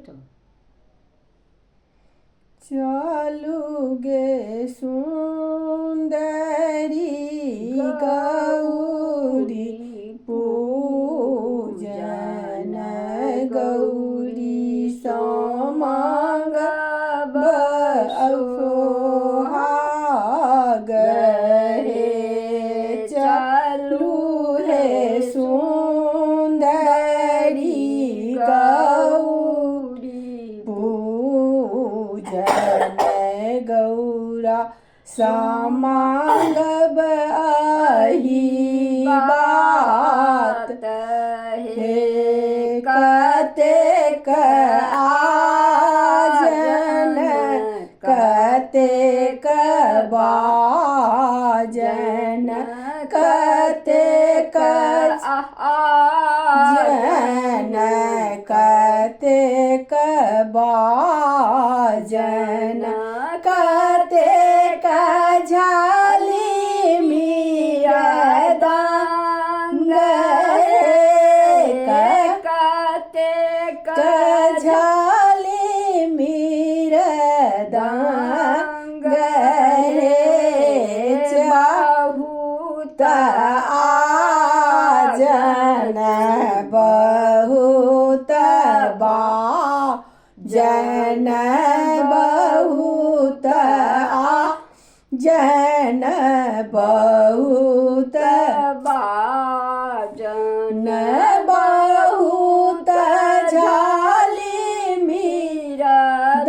तो चालू गे सुंदरी गौरी पूजन गौरी समांग सोहाग हे चालू हे सुंदरी गौरी पूजन गौरा समांगब आही बात हे कतेक आजन कतेक बाजन कतेक आजन कतेक बाजन कतेक झाली मृदंग कतेक झाली मृदंग बहुत आजन बहुत बाजन बहुत जन बहुत बाजन बहुत झाली मृदंग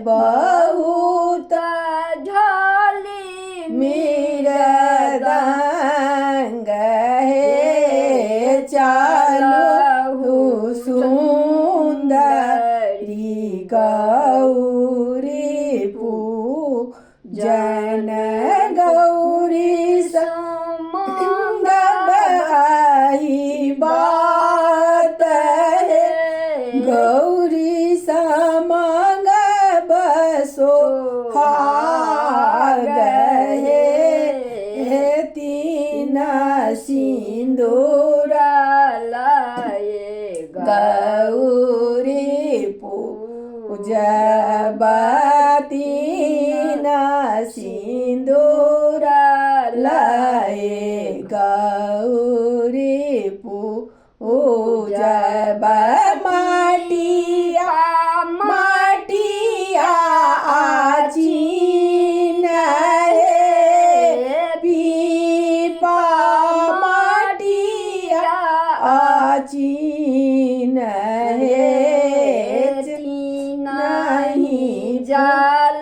बहुत झाली मृदंग चालू सुंदरी गौरी पूजन गौरी समांग बही बात है गौरी समांग बसो हाग हे तीन सिंदूर लाए गौरी पूजब तीन सिंदूर लाए गौरी पूजब माटिया माटिया आचीन पीपा माटिया आचीन नहीं जाल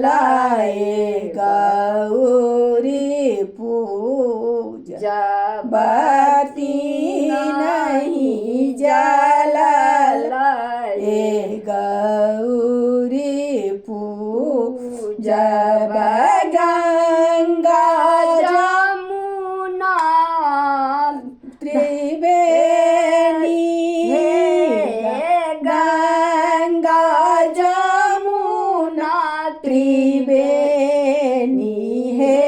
लाए गौरी पूजा बती नहीं जाल लाए गौरी पूजा गंगा जमुना त्रिवेणी गंगा जमुना त्रिवेणी है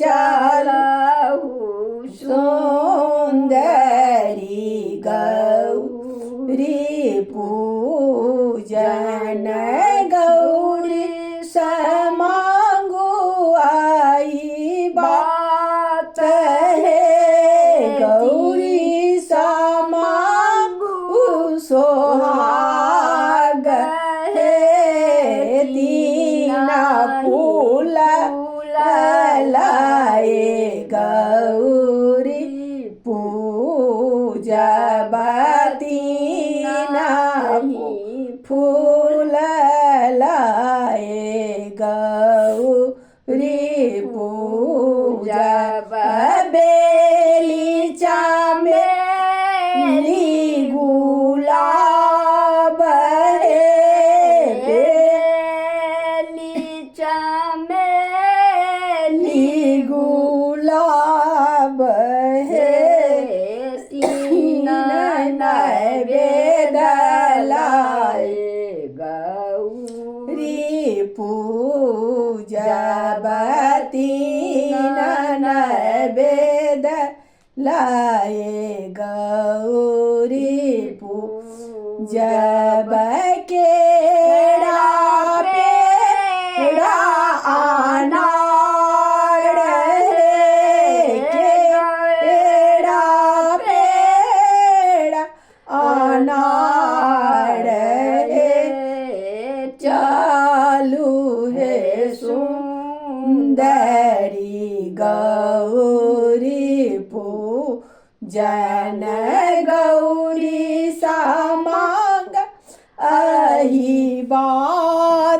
चालहु सुंदरी गौरी पूजन गौरी समांगु आई बात है गौरी समांगु सोहाग है तीना फूल लाए गौरी पूजब तीना फूल लाए गौरी पूजब बेली चामेली गुलाब बेली चामेली गुलाब नैवेद लाए गौरी पूजब तीन नैवेद लाए गौ जब केड़ा पेड़ा अनार केड़ा पेड़ा अनार चालू है सुंदरी गौरी पूजन गौरी समांग अहि बात